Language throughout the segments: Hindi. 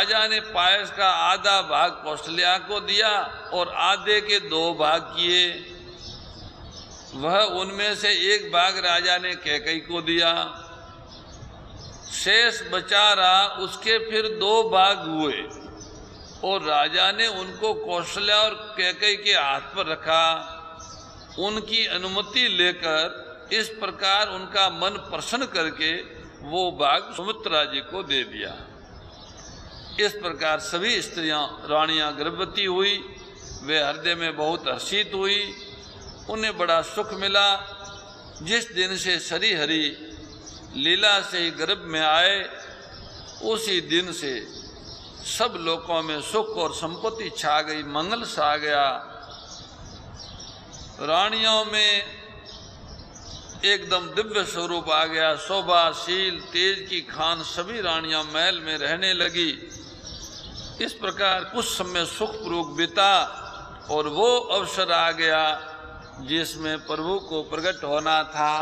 राजा ने पायस का आधा भाग कौशल्या को दिया और आधे के 2 भाग किए। वह उनमें से 1 भाग राजा ने कैकेयी को दिया। शेष बचा रहा, उसके फिर 2 भाग हुए और राजा ने उनको कौशल्या और कैकेयी के हाथ पर रखा। उनकी अनुमति लेकर इस प्रकार उनका मन प्रसन्न करके वो भाग सुमित्रा जी को दे दिया। इस प्रकार सभी स्त्रियां रानियां गर्भवती हुई। वे हृदय में बहुत हर्षित हुई, उन्हें बड़ा सुख मिला। जिस दिन से श्री हरि लीला से गर्भ में आए, उसी दिन से सब लोकों में सुख और संपत्ति छा गई, मंगल छा गया। रानियों में एकदम दिव्य स्वरूप आ गया। शोभाशील तेज की खान सभी रानियां महल में रहने लगी। इस प्रकार कुछ समय सुखपूर्वक बीता और वो अवसर आ गया जिसमें प्रभु को प्रकट होना था।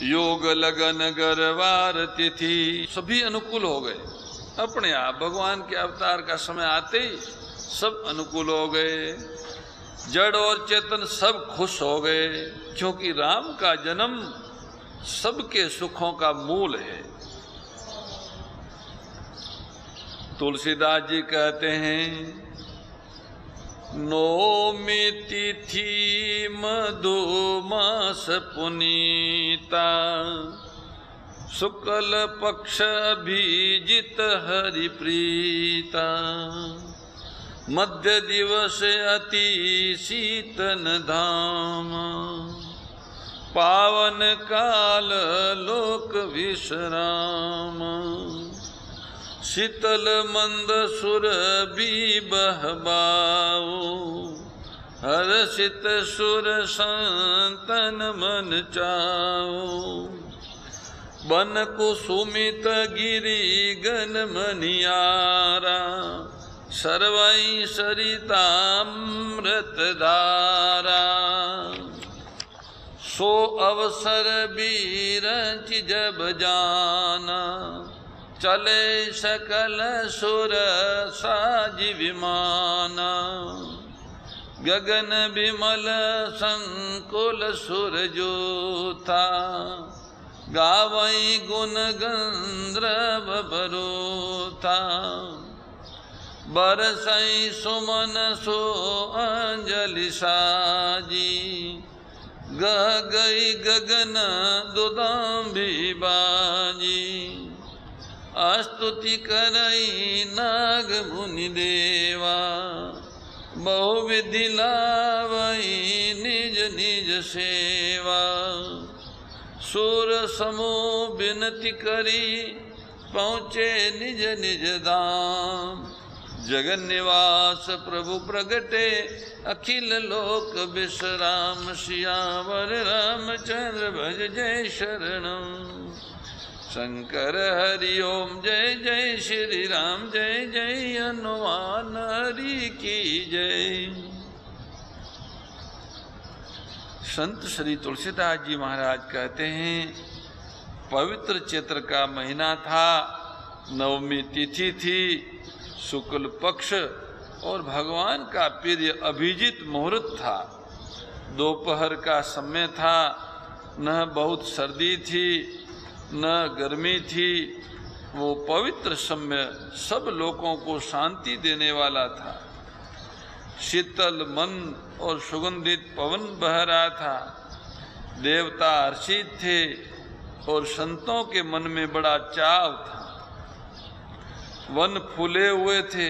योग लगन गर्वार तिथि सभी अनुकूल हो गए। अपने आप भगवान के अवतार का समय आते ही सब अनुकूल हो गए। जड़ और चेतन सब खुश हो गए, क्योंकि राम का जन्म सबके सुखों का मूल है। तुलसीदास जी कहते हैं, नौमी तिथि मधुमास पुनीता, शुक्ल पक्ष अभिजित हरि प्रीता, मध्य दिवस अति शीतन धाम, पावन काल लोक विश्राम, शीतल मंद सुरभि बहबाओ, हर्षित सुर संतन मन चाओ, बन कुसुमित गिरि गन मनियारा, सर्वई सरितामृत धारा, सो अवसर बीरच जब जाना, चले सकल सुर साज विमाना, गगन विमल संकुल सुर जोथा, गावई गुण गंधर्व बरोथा, बरसई सुमन सो अंजलि साजी, गह गई गगन दुदाम्भी बाजी, स्तुति करई नाग मुनि देवा, बहुविधि लावई निज निज सेवा, सुर समूह बिनती करी पहुँचे निज निज धाम, जगन निवास प्रभु प्रगटे अखिल लोक विश्राम, सियावर रामचंद्र भज जय शरणम, शंकर हरि ओम जय जय श्री राम, जय जय हनुमान हरि की जय। संत श्री तुलसीदास जी महाराज कहते हैं, पवित्र चैत्र का महीना था, नवमी तिथि थी, शुक्ल पक्ष और भगवान का प्रिय अभिजीत मुहूर्त था। दोपहर का समय था, न बहुत सर्दी थी न गर्मी थी। वो पवित्र समय सब लोगों को शांति देने वाला था। शीतल मन और सुगंधित पवन बह रहा था। देवता हर्षित थे और संतों के मन में बड़ा चाव था। वन फूले हुए थे,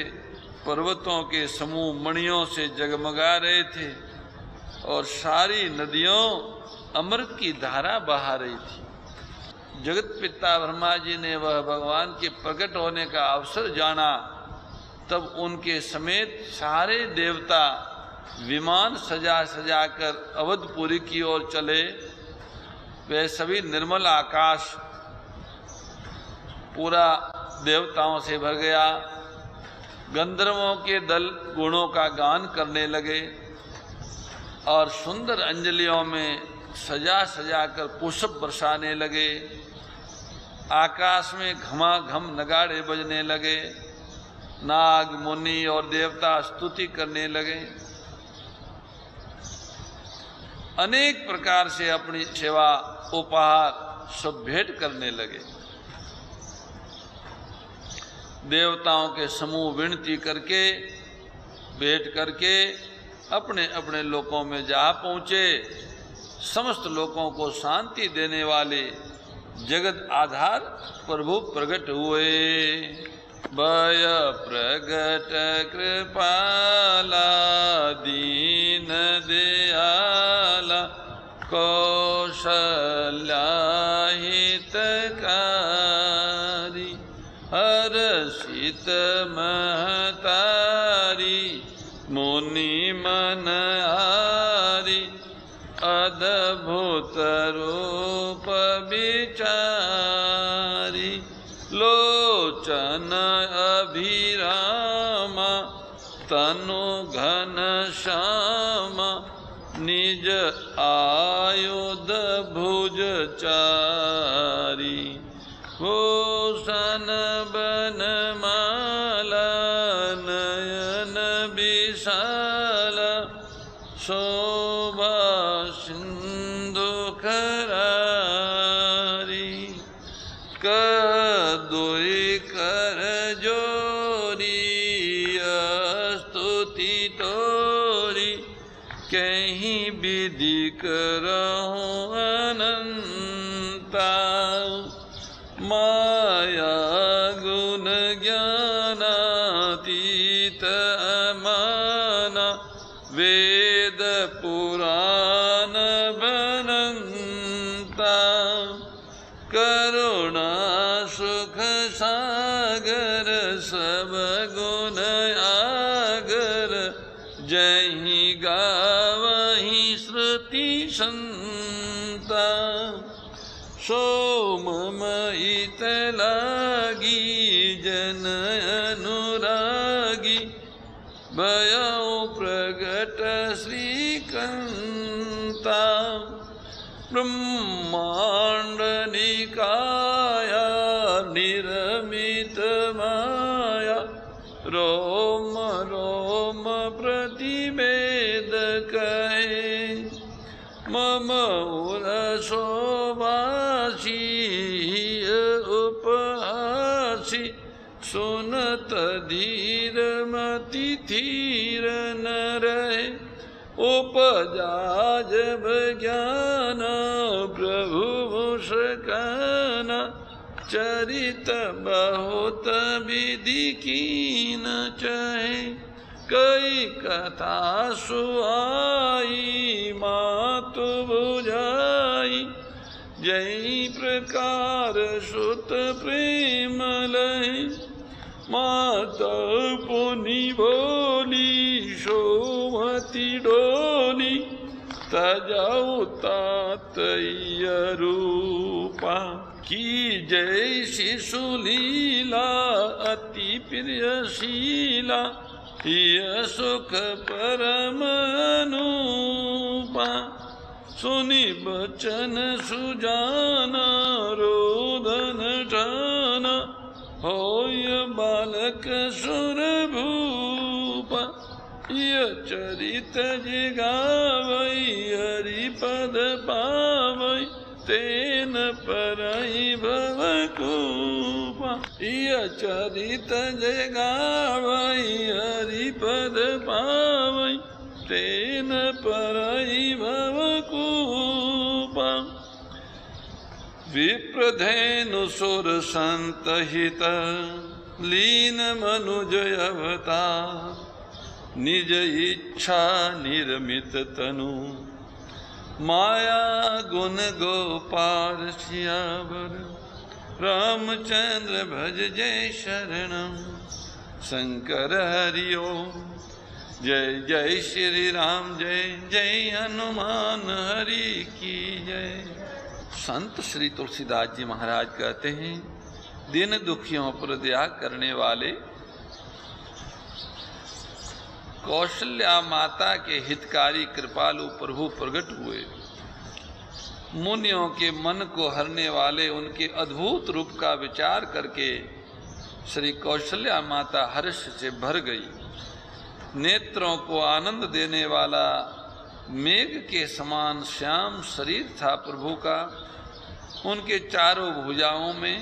पर्वतों के समूह मणियों से जगमगा रहे थे और सारी नदियों अमृत की धारा बहा रही थी। जगत पिता ब्रह्मा जी ने वह भगवान के प्रकट होने का अवसर जाना, तब उनके समेत सारे देवता विमान सजा सजा कर अवधपुरी की ओर चले। वे सभी निर्मल आकाश पूरा देवताओं से भर गया। गंधर्वों के दल गुणों का गान करने लगे और सुंदर अंजलियों में सजा सजा कर पुष्प बरसाने लगे। आकाश में घमाघम नगाड़े बजने लगे, नाग मुनि और देवता स्तुति करने लगे, अनेक प्रकार से अपनी सेवा उपहार सब भेंट करने लगे। देवताओं के समूह विनती करके भेंट करके अपने अपने लोकों में जा पहुंचे। समस्त लोकों को शांति देने वाले जगत आधार प्रभु प्रकट हुए। भय प्रगट कृपाला दीन दयाला कौशल्या हितकारी हर्षित महतारी मुनि मनहारी अद्भुत रूप विचारी लोचन अभिरामा तनु घन श्यामा निज आयुध भुज चारी भूषण बनमाला नयन विशाला शोभा सिंधु करारी कदोई कर जोरी स्तुति तोरी कहीं विधि करहूँ अनंता माया गुण ज्ञानातीत अमाना वेद पुराण बनंता करुणा सुख सागर सब गुण आगर जहीं गावहीं श्रुति संता सो मम हित लागी जन अनुरागी भयउ प्रगट श्रीकंता ब्रह्मांड निकाया निरमित माया रोम रोम प्रतिवेद कहे मम उर शोभासी उपहासी सुनत धीर मति धीर न रहे उपजा जब ज्ञान प्रभु मुस्काना चरित बहुत विधि कीन चाहे कई कथा सुहाई मातु बुझाई जय प्रकार सुत प्रेम लय माता पुनि बोली शोभती डोली तजाऊ तातय रूपा की जय शिशुलीला अति प्रियशीला यह सुख परम अनुपा सुनि बचन सुजाना रोदन ठाना होय बालक सुरभूपा यह चरित जिगावै हरिपद पावै तेन परई भवकूपा यह चरित जगावै हरिपद पावै तेन परई भवकूपा विप्रधेनु सुर संत हित लीन मनुज अवतार निज इच्छा निर्मित तनु माया गुण गोपाल सियावर रामचंद्र भज जय शरणम शंकर हरि ओम जय जय श्री राम जय जय हनुमान हरि की जय। संत श्री तुलसीदास जी महाराज कहते हैं दिन दुखियों पर दया करने वाले कौशल्या माता के हितकारी कृपालु प्रभु प्रकट हुए। मुनियों के मन को हरने वाले उनके अद्भुत रूप का विचार करके श्री कौशल्या माता हर्ष से भर गई। नेत्रों को आनंद देने वाला मेघ के समान श्याम शरीर था प्रभु का। उनके चारों भुजाओं में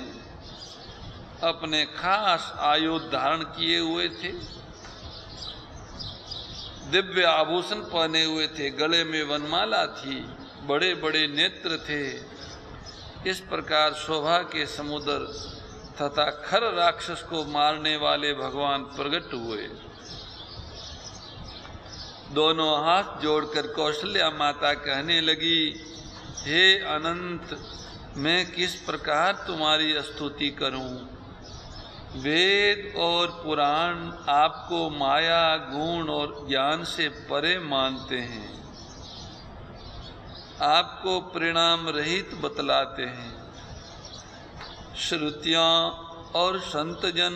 अपने खास आयुध धारण किए हुए थे, दिव्य आभूषण पहने हुए थे, गले में वनमाला थी, बड़े बड़े नेत्र थे। इस प्रकार शोभा के समुद्र तथा खर राक्षस को मारने वाले भगवान प्रकट हुए। दोनों हाथ जोड़कर कौशल्या माता कहने लगी, हे अनंत, मैं किस प्रकार तुम्हारी स्तुति करूं? वेद और पुराण आपको माया, गुण और ज्ञान से परे मानते हैं, आपको परिणाम रहित बतलाते हैं। श्रुतियाँ और संतजन,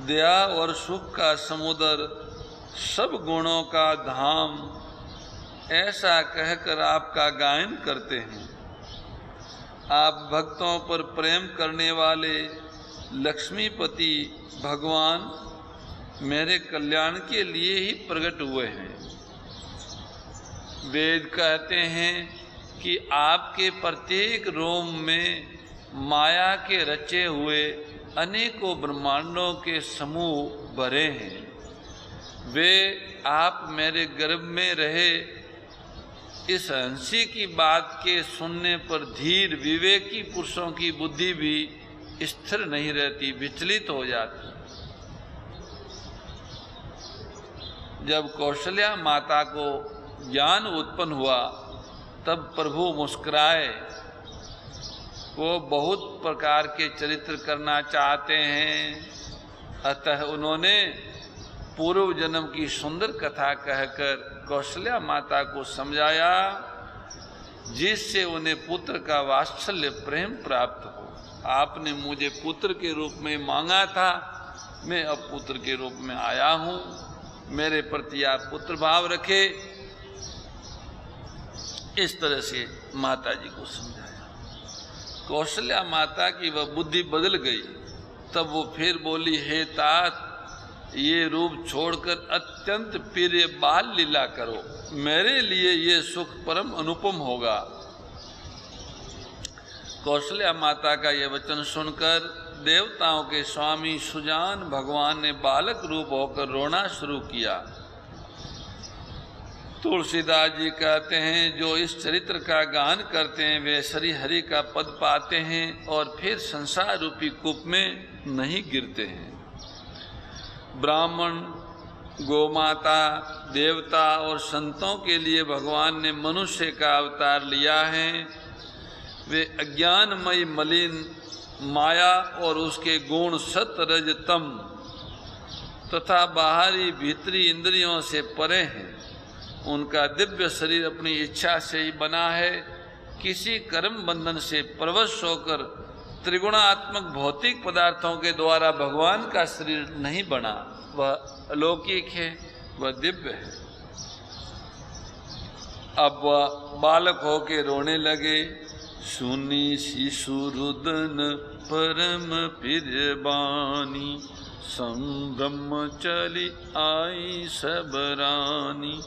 दया और सुख का समुद्र, सब गुणों का धाम, ऐसा कहकर आपका गायन करते हैं। आप भक्तों पर प्रेम करने वाले लक्ष्मीपति भगवान मेरे कल्याण के लिए ही प्रकट हुए हैं। वेद कहते हैं कि आपके प्रत्येक रोम में माया के रचे हुए अनेकों ब्रह्मांडों के समूह भरे हैं। वे आप मेरे गर्भ में रहे इस हंसी की बात के सुनने पर धीर विवेकी पुरुषों की बुद्धि भी स्थिर नहीं रहती, विचलित हो जाती। जब कौशल्या माता को ज्ञान उत्पन्न हुआ तब प्रभु मुस्कुराए। वो बहुत प्रकार के चरित्र करना चाहते हैं, अतः उन्होंने पूर्व जन्म की सुंदर कथा कहकर कौशल्या माता को समझाया, जिससे उन्हें पुत्र का वात्सल्य प्रेम प्राप्त हो। आपने मुझे पुत्र के रूप में मांगा था, मैं अब पुत्र के रूप में आया हूँ, मेरे प्रति आप पुत्र भाव रखे। इस तरह से माता जी को समझाया। कौशल्या माता की वह बुद्धि बदल गई। तब वो फिर बोली, हे तात, ये रूप छोड़कर अत्यंत प्रिय बाल लीला करो, मेरे लिए ये सुख परम अनुपम होगा। कौशल्या माता का यह वचन सुनकर देवताओं के स्वामी सुजान भगवान ने बालक रूप होकर रोना शुरू किया। तुलसीदास जी कहते हैं, जो इस चरित्र का गान करते हैं वे श्री हरि का पद पाते हैं और फिर संसार रूपी कूप में नहीं गिरते हैं। ब्राह्मण, गोमाता, देवता और संतों के लिए भगवान ने मनुष्य का अवतार लिया है। वे अज्ञानमयी मलिन माया और उसके गुण सत रज तम तथा बाहरी भीतरी इंद्रियों से परे हैं। उनका दिव्य शरीर अपनी इच्छा से ही बना है। किसी कर्म बंधन से परवश होकर त्रिगुणात्मक भौतिक पदार्थों के द्वारा भगवान का शरीर नहीं बना। वह अलौकिक है, वह दिव्य है। अब वह बालक होके रोने लगे। सुनी शिशु रुदन परम प्रिय बानी, संभ्रम चली आई सब रानी,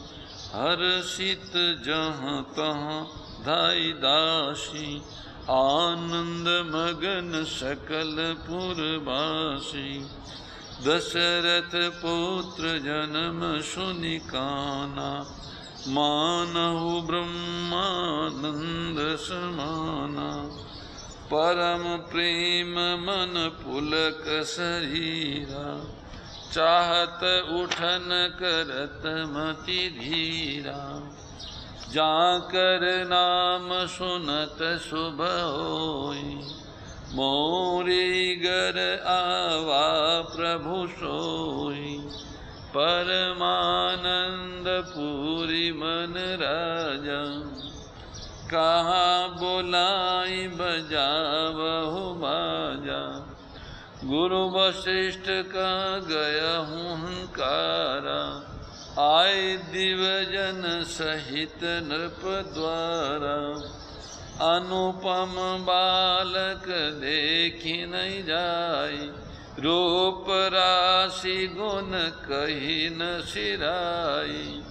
हर्षित जहाँ तहाँ धाई दासी, आनंद मगन सकल पुरवासी। दशरथ पुत्र जन्म सुनि काना, मानहु ब्रह्मानंद समाना। परम प्रेम मन पुलक शरीरा, चाहत उठन करत मति धीरा। जाकर नाम सुनत शुभ होई, मोरी गर आवा प्रभु सोई। परमानंद पूरी मन राजा, कहाँ बुलाई बजावहु बाजा। गुरु वशिष्ठ का गया हूँ हंकारा, आए दिवजन सहित नृप द्वारा। अनुपम बालक देखी नहीं जाय, रूप राशि गुण कही न सिराई।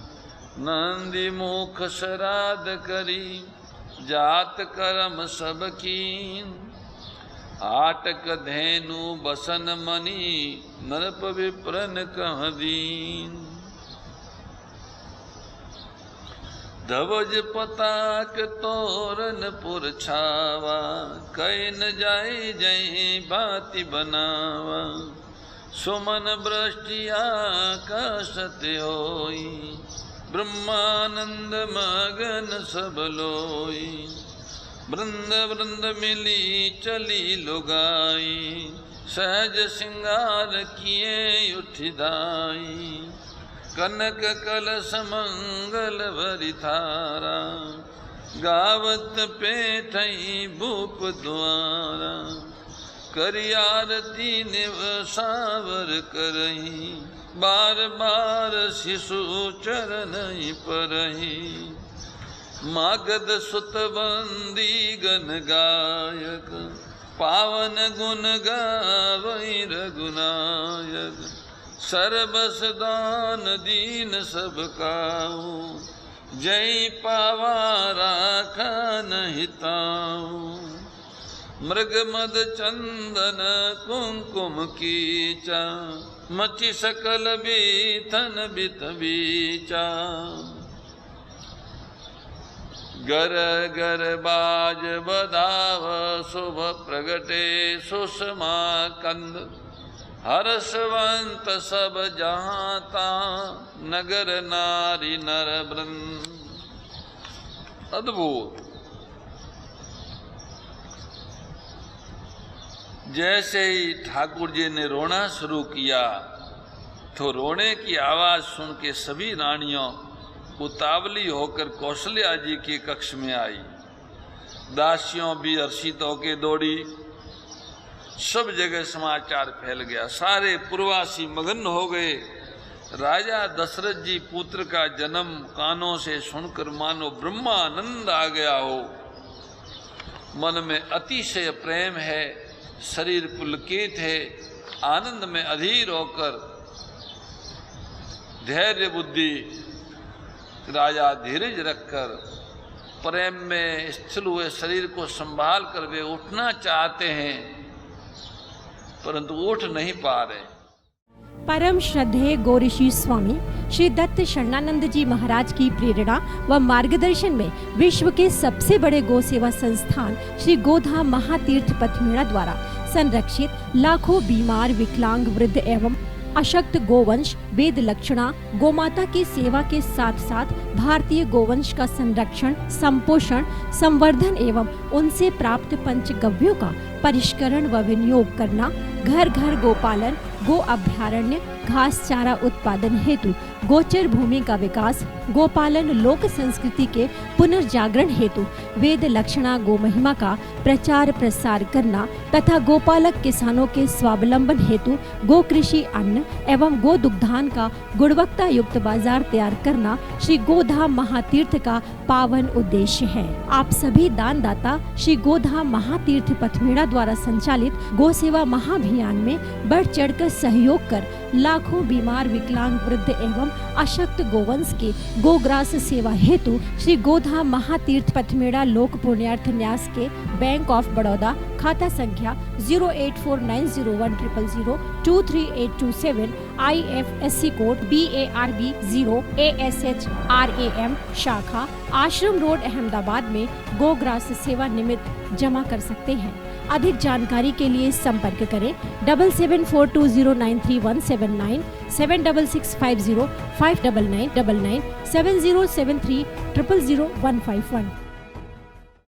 नंदी मुख श्राद्ध करी, जात कर्म सब कीन, आटक धेनु बसन मणि, नरप विप्रन कह दीन। धवज पताक तोरन पुर छावा, कई न जाय जय बाति बनावा। सुमन वृष्टि आकाशत होई, ब्रह्मानंद मगन सब लोई। वृंद वृंद मिली चली लुगाई, सहज सिंगार किए उठिदाई। कनक कलश मंगल भरिथारा, गावत पेठई भूप द्वारा। करी आरती निव सावर करही, बार बार शिशु चरण परही। मागध सुत बंदी गण गायक, पावन गुण गावई रघुनायक। सर्वस दान दीन सब काऊ, जय पावा राखा नहीं ताऊ। मृग मद चंदन कुंकुम कीचा, मचि सकल बीथन बित बीचा। गर गर बाज बधाव, शुभ प्रगटे सुषमा कंद। हर्षवंत सब जहाँ ता, नगर नारी नर वृंद। अद्भुत। जैसे ही ठाकुर जी ने रोना शुरू किया, तो रोने की आवाज सुन के सभी रानियों उतावली होकर कौशल्या जी के कक्ष में आई। दासियों भी हर्षित होकर दौड़ी। सब जगह समाचार फैल गया, सारे पूर्वासी मगन हो गए। राजा दशरथ जी पुत्र का जन्म कानों से सुनकर मानो ब्रह्मानंद आ गया हो। मन में अतिशय प्रेम है, शरीर पुलकित है। आनंद में अधीर होकर धैर्य बुद्धि राजा धीरज रखकर प्रेम में स्थिर हुए शरीर को संभाल कर वे उठना चाहते हैं, परंतु उठ नहीं पा रहे। परम श्रद्धेय गौरीशी स्वामी श्री दत्त शरणानंद जी महाराज की प्रेरणा व मार्गदर्शन में विश्व के सबसे बड़े गौ सेवा संस्थान श्री गोधाम महातीर्थ पथमेड़ा द्वारा संरक्षित लाखों बीमार, विकलांग, वृद्ध एवं अशक्त गोवंश वेद लक्षणा गोमाता की सेवा के साथ साथ भारतीय गोवंश का संरक्षण, संपोषण, संवर्धन एवं उनसे प्राप्त पंचगव्यों का परिष्करण व विनियोग करना, घर घर गोपालन, गो अभ्यारण्य, घास चारा उत्पादन हेतु गोचर भूमि का विकास, गोपालन लोक संस्कृति के पुनर्जागरण हेतु वेद लक्षणा गो महिमा का प्रचार प्रसार करना तथा गोपालक किसानों के स्वावलंबन हेतु गो कृषि अन्न एवं गो दुग्धान का गुणवत्ता युक्त बाजार तैयार करना श्री गोधाम महातीर्थ का पावन उद्देश्य है। आप सभी दानदाता श्री गोधाम महातीर्थ पथमेड़ा द्वारा संचालित गो सेवा महाअभियान में बढ़ चढ़कर सहयोग कर लाखों बीमार, विकलांग, वृद्ध एवं अशक्त गोवंश के गोग्रास सेवा हेतु श्री गोधाम महातीर्थ पथमेड़ा लोक पुण्यार्थ न्यास के बैंक ऑफ बड़ौदा खाता संख्या 084901000238827 IFSC कोड BARB 0 ASHRAM शाखा आश्रम रोड अहमदाबाद में गोग्रास सेवा निमित्त जमा कर सकते हैं। अधिक जानकारी के लिए संपर्क करें 7742093179 7665059999 7073000151।